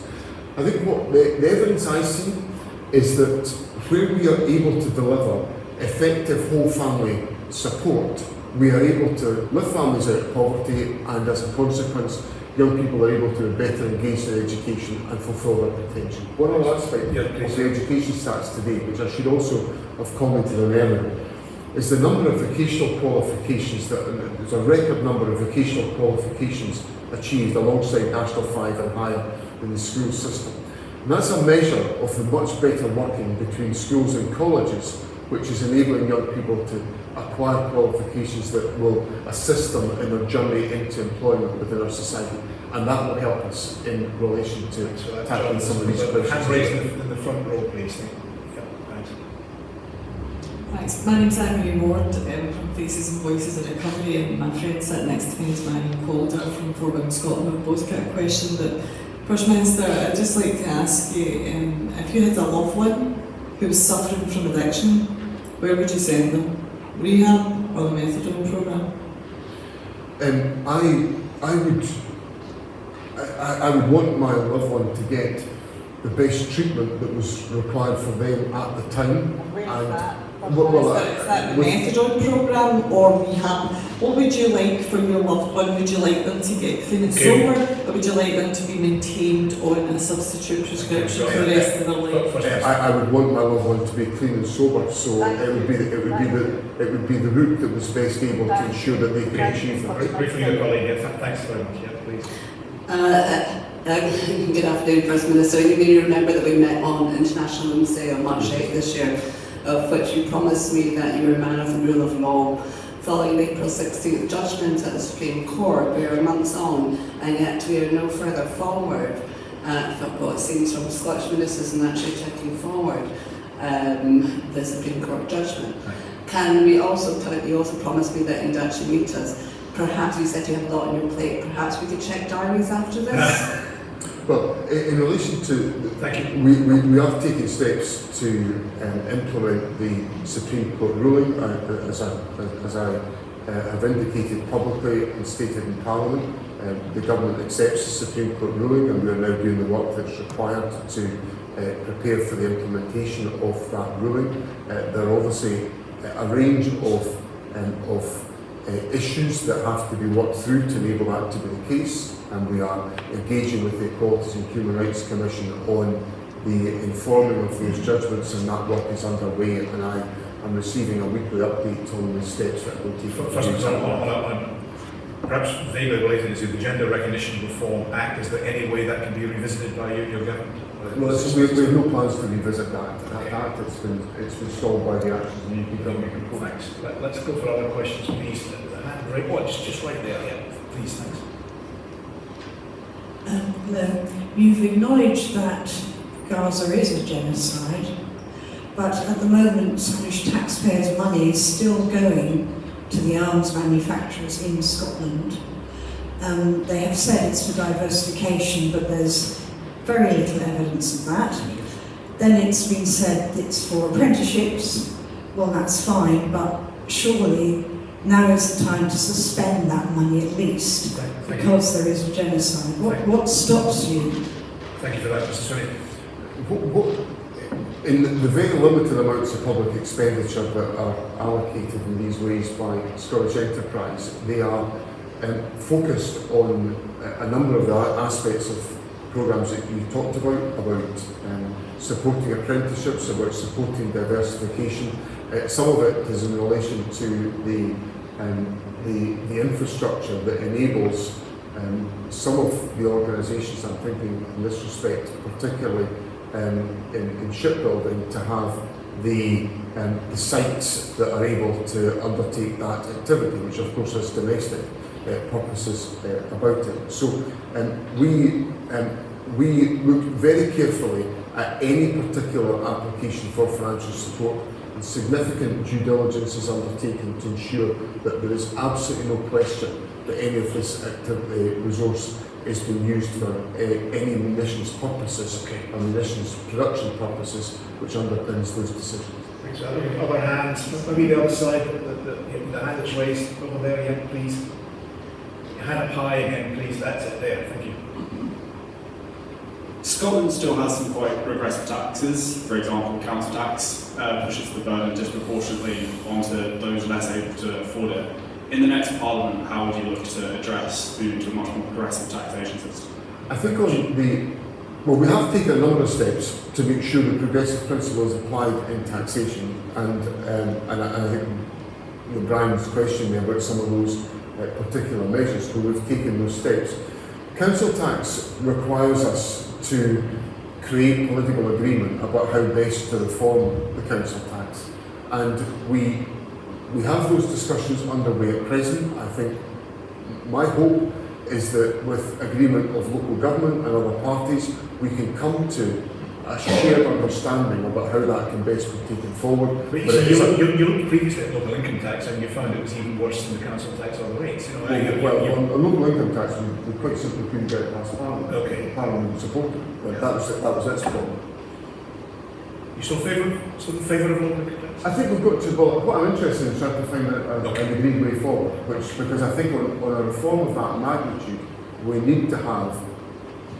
I think what the evidence I see is that where we are able to deliver effective whole family support, we are able to lift families out of poverty, and as a consequence, young people are able to be better engaged in education and fulfil their potential. One other aspect of the education stats today, which I should also have commented on earlier, is the number of vocational qualifications. There's a record number of vocational qualifications achieved alongside National 5 and higher in the school system. And that's a measure of the much better working between schools and colleges, which is enabling young people to acquire qualifications that will assist them in their journey into employment within our society. And that will help us in relation to tackling some of these questions. Hand raised in the front row, please. Thanks. My name's Anne Ward from Faces and Voices in Recovery, and my friend sitting next to me is Marion Calder from Forbin Scotland. We've both got a question. But First Minister, I'd just like to ask you, if you had a loved one who was suffering from addiction, where would you send them? Rehab or the methadone programme? I would want my loved one to get the best treatment that was required for them at the time. Is that the methadone programme or rehab? What would you like for your loved one? Would you like them to get clean and sober, or would you like them to be maintained on a substitute prescription for the rest of their life? I would want my loved one to be clean and sober, so it would be the route that was best able to ensure that they could achieve that. Briefly, your colleague. Thanks very much. Yeah, please. Good afternoon, First Minister. You may remember that we met on International Women's Day on March 8 this year, of which you promised me that you were a man of the rule of law. Following the April 16th judgment at the Supreme Court, we are months on, and yet we are no further forward. From what it seems from Scottish ministers and actually checking forward the Supreme Court judgment. You also promised me that you'd actually meet us. Perhaps you said you have a lot on your plate. Perhaps we could check diaries after this. Well, in relation to, we are taking steps to implement the Supreme Court ruling, as I have indicated publicly and stated in Parliament. The government accepts the Supreme Court ruling, and we are now doing the work that's required to prepare for the implementation of that ruling. There are obviously a range of issues that have to be worked through to enable that to be the case, and we are engaging with the Equalities and Human Rights Commission on the informing of those judgments, and that work is underway, and I am receiving a weekly update on the steps that will take. First of all, perhaps vaguely related to the Gender Recognition Reform Act, is there any way that can be revisited by your government? Well, we have no plans to revisit that. That act, it's been stalled by the actions of the UK government. Thanks. Let's go for other questions, please. Right, just right there. Yeah, please. Thanks. You've acknowledged that Gaza is a genocide, but at the moment Scottish taxpayers' money is still going to the arms manufacturers in Scotland. They have said it's for diversification, but there's very little evidence of that. Then it's been said it's for apprenticeships. Well, that's fine, but surely now is the time to suspend that money at least, because there is a genocide. What stops you? Thank you for that, Mr. Swinney. In the very limited amounts of public expenditure that are allocated in these ways by Scottish Enterprise, they are focused on a number of the aspects of programmes that you talked about supporting apprenticeships, about supporting diversification. Some of it is in relation to the infrastructure that enables some of the organisations, I'm thinking in this respect, particularly in shipbuilding, to have the sites that are able to undertake that activity, which of course has domestic purposes about it. So we look very carefully at any particular application for financial support, and significant due diligence is undertaken to ensure that there is absolutely no question that any of this resource is being used for any munitions purposes or munitions production purposes, which underpins those decisions. Thanks. Other hands, maybe the other side, the hand that's raised over there, yeah, please. Hand up high again, please. That's it there. Thank you. Scotland still has some quite regressive taxes. For example, council tax pushes the burden disproportionately onto those less able to afford it. In the next Parliament, how would you look to address moving to a much more progressive taxation system? I think we have taken a number of steps to make sure the progressive principle is applied in taxation, and I think Brian's questioned me about some of those particular measures, where we've taken those steps. Council tax requires us to create political agreement about how best to reform the council tax, and we have those discussions underway at present. I think my hope is that with agreement of local government and other parties, we can come to a shared understanding about how that can best be taken forward. But you looked previously at local income tax and you found it was even worse than the council tax on the rates. On local income tax, we quite simply couldn't get it past Parliament. Okay. Parliament supported it, but that was its problem. You still favour of local income tax? I think we've got to, well, what I'm interested in is trying to find an agreed way forward, because I think on a reform of that magnitude, we need to have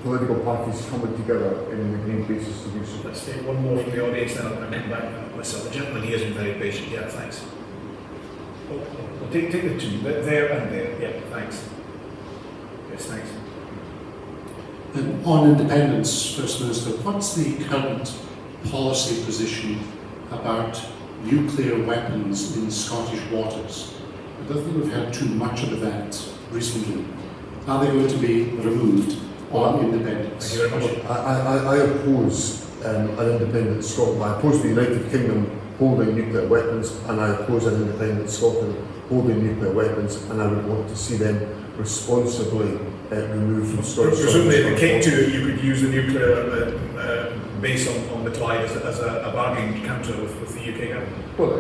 political parties coming together in an agreed basis to do so. Let's take one more from the audience, then I'll come back myself. The gentleman here has been very patient. Yeah, thanks. We'll take the two, there and there. Yeah, thanks. Yes, thanks. On independence, First Minister, what's the current policy position about nuclear weapons in Scottish waters? I don't think we've had too much of that recently. Are they going to be removed on independence? Thank you very much. I oppose an independent Scotland. I oppose the United Kingdom holding nuclear weapons, and I oppose an independent Scotland holding nuclear weapons, and I would want to see them responsibly removed from Scotland. Presumably, if it came to it, you could use the nuclear base on the Clyde as a bargaining counter with the UK government. Well,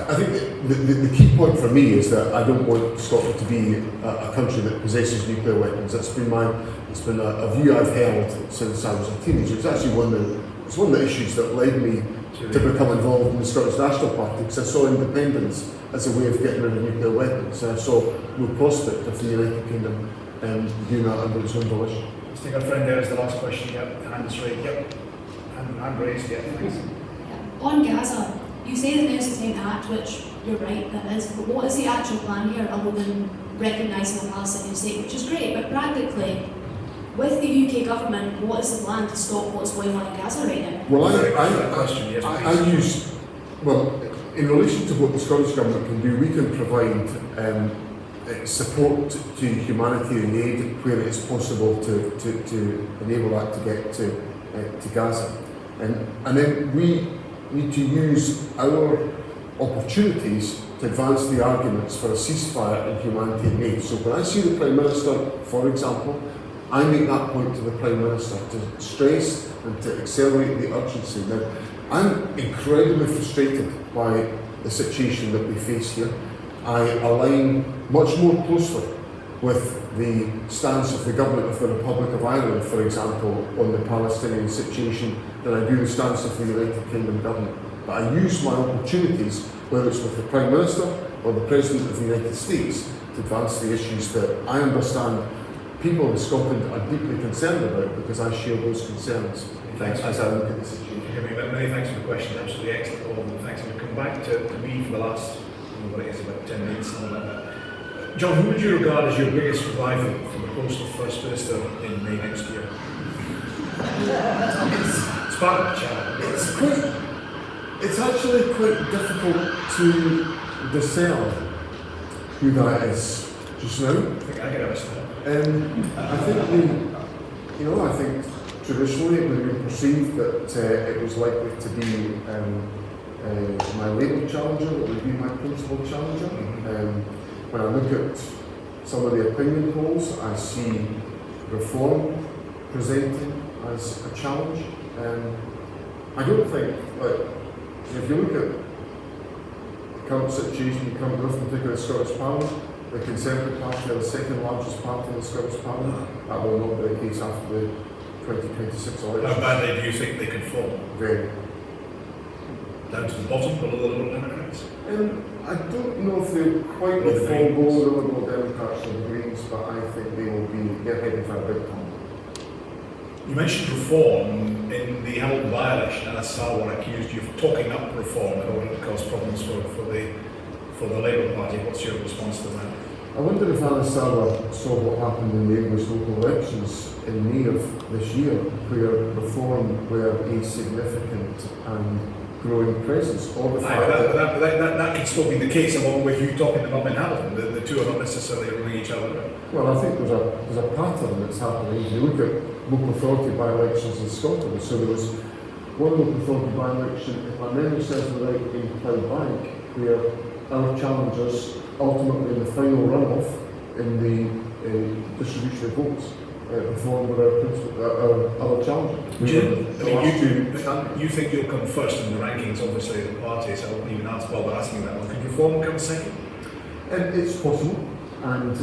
I think the key point for me is that I don't want Scotland to be a country that possesses nuclear weapons. It's been a view I've held since I was a teenager. It's actually one of the issues that led me to become involved in the Scottish National Party, because I saw independence as a way of getting rid of nuclear weapons. And I saw no prospect of the United Kingdom doing that under its own volition. Let's take our friend there as the last question. Yep, hand is raised. Yep, hand raised. Yeah, thanks. On Gaza, you say that there's a time to act, which you're right, that is, but what is the actual plan here other than recognising the Palestinian state, which is great, but practically, with the UK government, what is the plan to stop what's going on in Gaza right now? Well, in relation to what the Scottish Government can do, we can provide support to humanitarian aid where it's possible to enable that to get to Gaza. And then we need to use our opportunities to advance the arguments for a ceasefire and humanitarian aid. So when I see the Prime Minister, for example, I make that point to the Prime Minister to stress and to accelerate the urgency. Now, I'm incredibly frustrated by the situation that we face here. I align much more closely with the stance of the government of the Republic of Ireland, for example, on the Palestinian situation than I do the stance of the United Kingdom government. But I use my opportunities, whether it's with the Prime Minister or the President of the United States, to advance the issues that I understand people in Scotland are deeply concerned about, because I share those concerns. Thanks. As I look at the situation. Many thanks for the question. Absolutely excellent. All of them. Thanks. We'll come back to me for the last, what it is, about 10 minutes. Something like that. John, who would you regard as your biggest rival for the post of First Minister in May next year? It's part of the challenge. It's actually quite difficult to discern who that is just now. I think I can understand. I think I think traditionally it would have been perceived that it was likely to be my Labour challenger that would be my principal challenger. When I look at some of the opinion polls, I see Reform presenting as a challenge. I don't think, if you look at the current situation, the current growth, particularly the Scottish Parliament, the Conservative Party are the second largest party in the Scottish Parliament. That will not be the case after the 2026 election. How badly do you think they could fall? Very. Down to the bottom, below the Liberal Democrats? I don't know if they quite will fall below the Liberal Democrats or the Greens, but I think they will be, they're heading for a big time. You mentioned Reform in the Herald by-election. Anna Sarwar accused you of talking up Reform in order to cause problems for the Labour Party. What's your response to that? I wonder if Anna Sarwar saw what happened in the English local elections in May of this year, where Reform were a significant and growing presence. Or the fact that can still be the case, along with you talking them up in Hamilton. The two are not necessarily ruling each other out. Well, I think there's a pattern that's happening. If you look at local authority by-elections in Scotland, so there was one local authority by-election, if my memory serves me right, in Clydebank, where our challengers ultimately in the final runoff in the distribution of votes Reform were our other challenger. You think you'll come first in the rankings, obviously, of the parties. I wouldn't even bother asking that one. Could Reform come second? It's possible, and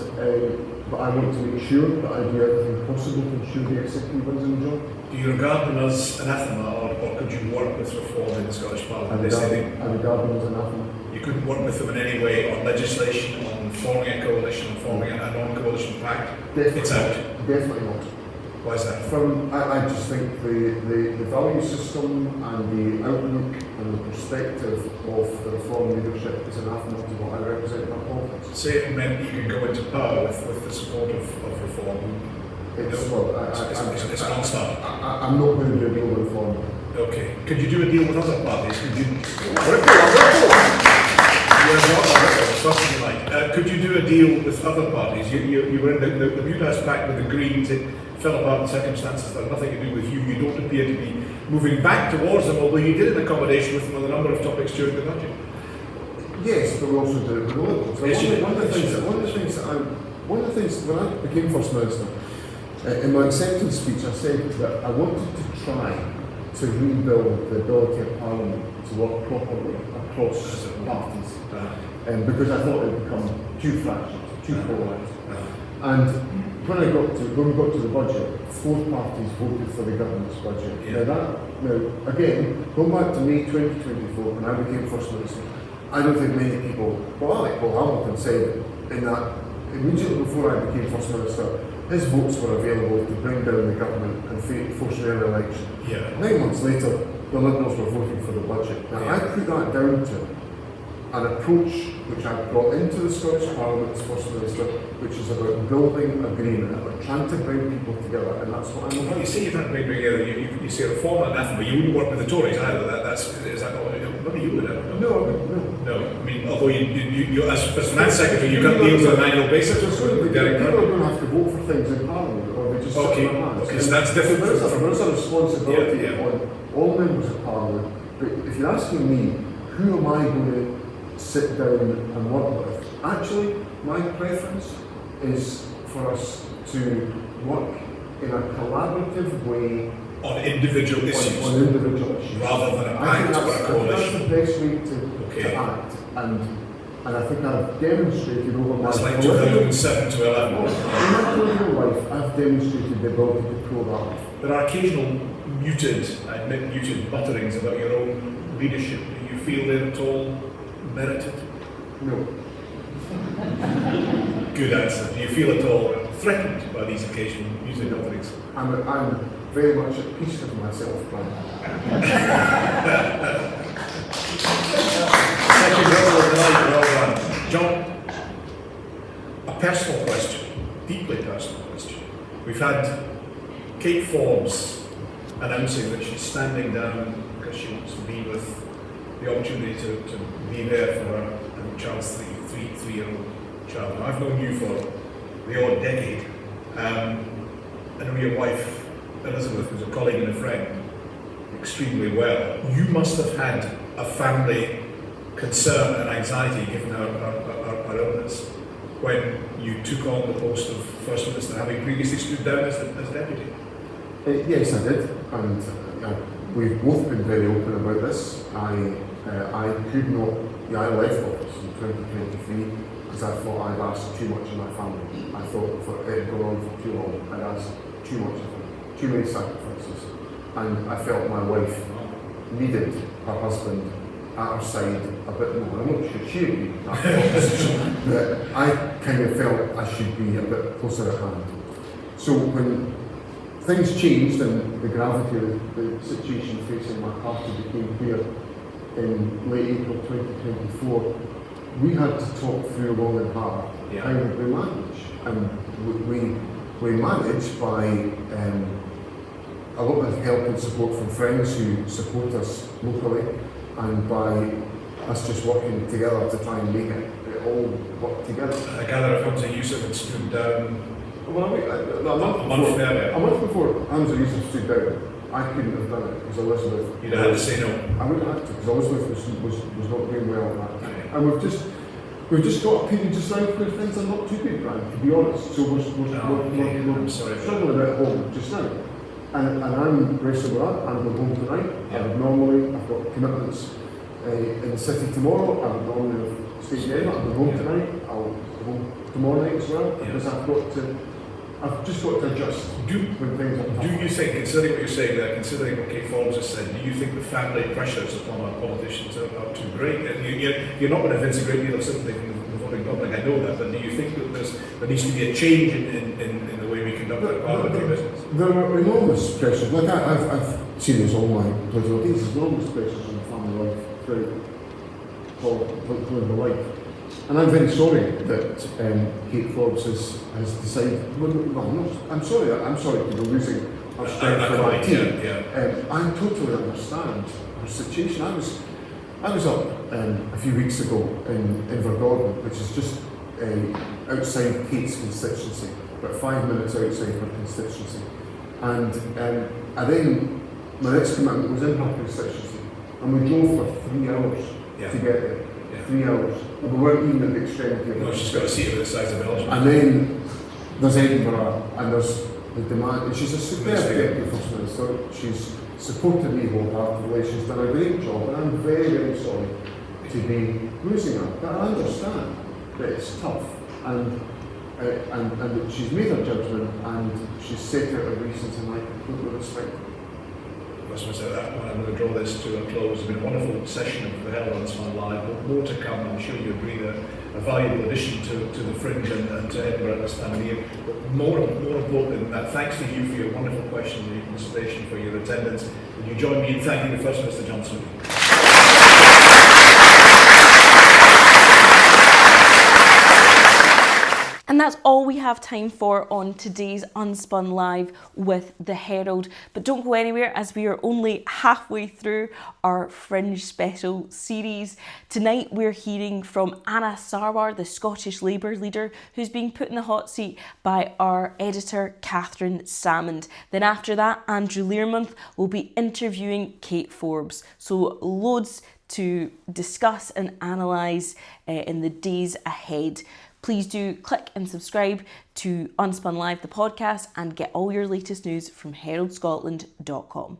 but I want to make sure that I do everything possible to ensure the executive wins in the job. Do you regard them as anathema, or could you work with Reform in the Scottish Parliament? I regard them as anathema. You couldn't work with them in any way on legislation, on forming a coalition, on forming a non-coalition pact? It's out? Definitely not. Why is that? I just think the value system and the outlook and the perspective of the Reform leadership is anathema to what I represent in my politics. Say it meant you could go into power with the support of Reform. It's non-stop. I'm not going to do a deal with Reform. Okay. Could you do a deal with other parties? Could you? Could you do a deal with other parties? You were in the Bermuda House Pact with the Greens. It fell apart in circumstances that had nothing to do with you. You don't appear to be moving back towards them, although you did an accommodation with them on a number of topics during the budget. Yes, but we also did it with the Liberals. One of the things when I became First Minister, in my acceptance speech, I said that I wanted to try to rebuild the ability of Parliament to work properly across parties. Because I thought it had become too fractured, too polarised. And when we got to the budget, 4 parties voted for the government's budget. Yeah. Now again, going back to May 2024, when I became First Minister, I don't think many people, Paul Hamilton said in that immediately before I became First Minister, his votes were available to bring down the government and force an early election. Yeah. 9 months later, the Liberals were voting for the budget. Now I put that down to an approach which I brought into the Scottish Parliament as First Minister, which is about building agreement, about trying to bring people together, and that's what I'm about. You say you've had to bring together, you say Reform and anathema, but you wouldn't work with the Tories either. Is that not what you would have? No, I wouldn't. No, I mean, although you as Finance Secretary, you got deals on an annual basis. People don't have to vote for things in Parliament, or they just sit on their hands. Okay, so that's different. There's a responsibility on all members of Parliament, but if you're asking me, who am I going to sit down and work with? Actually, my preference is for us to work in a collaborative way on individual issues, on individual issues, rather than a I think pact or a coalition. that's the best way to act, and I think I've demonstrated over my That's like 2007 to 11. In my political life, I've demonstrated the ability to pull that off. There are occasional muted mutterings about your own leadership. Do you feel they're at all merited? No. Good answer. Do you feel at all threatened by these occasional muted mutterings? I'm very much at peace with myself, Brian. Second row of the night, well done. John, a personal question, deeply personal question. We've had Kate Forbes announcing that she's standing down because she wants to be with the opportunity to be there for her child's three-year-old child. Now, I've known you for the odd decade. I know your wife, Elizabeth, who's a colleague and a friend, extremely well. You must have had a family concern and anxiety given her illness when you took on the post of First Minister, having previously stood down as Deputy. Yes, I did, and we've both been very open about this. I could not, I left office in 2023 because I thought I'd asked too much of my family. I thought it had gone on for too long. I'd asked too much of them, too many sacrifices, and I felt my wife needed her husband at her side a bit more. I'm not sure she agreed with that, but I kind of felt I should be a bit closer at hand. So when things changed and the gravity of the situation facing my party became clear in late April 2024, we had to talk through long and hard how would we manage. And we managed by a lot of help and support from friends who support us locally, and by us just working together to try and make it all work together. I gather Hamza Yusuf had stood down well, a month before Hamza Yusuf stood down, I couldn't have done it because Elizabeth... You'd have had to say no. I would have had to, because Elizabeth was not doing well at that time. And we've just got a period just now where things are not too good, Brian, to be honest. So we're struggling a bit at home just now. And I'm wrestling with that. I'm going home tonight. I've got commitments in the city tomorrow. I would normally have stayed there. I'm going home tonight. I'll go home tomorrow night as well, because I've just got to adjust when things are tough. Do you think, considering what you're saying there, considering what Kate Forbes has said, do you think the family pressures upon our politicians are too great? You're not going to evince a great deal of sympathy from the voting public, I know that, but do you think that there needs to be a change in the way we conduct our parliamentary business? There are enormous pressures. Like I've seen this all my political days, there's enormous pressures on family life throughout political life. And I'm very sorry that Kate Forbes has decided. I'm sorry to be losing her strength for my team. I totally understand her situation. I was up a few weeks ago in Invergordon, which is just outside Kate's constituency, about 5 minutes outside her constituency. And my next commitment was in her constituency, and we drove for 3 hours to get there. 3 hours. And we weren't even at the extremity of it. No, she's got a seat of the size of Belgium. And then there's Edinburgh, and there's the demand. And she's a superb deputy First Minister. She's supported me wholeheartedly. She's done a great job, and I'm very, very sorry to be losing her. But I understand that it's tough, and that she's made her judgment, and she's set out her reasons, and I completely respect it. I'm going to draw this to a close. It's been a wonderful session of the Herald Unspun Live. More to come. I'm sure you agree that a valuable addition to the Fringe and to Edinburgh at this time of year. But more important than that, thanks to you for your wonderful questions, your participation, for your attendance. Would you join me in thanking the First Minister, John Swinney? And that's all we have time for on today's Unspun Live with the Herald. But don't go anywhere, as we are only halfway through our Fringe special series. Tonight we're hearing from Anna Sarwar, the Scottish Labour leader, who's being put in the hot seat by our editor Catherine Salmond. Then after that, Andrew Learmonth will be interviewing Kate Forbes. So loads to discuss and analyse in the days ahead. Please do click and subscribe to Unspun Live, the podcast, and get all your latest news from heraldscotland.com.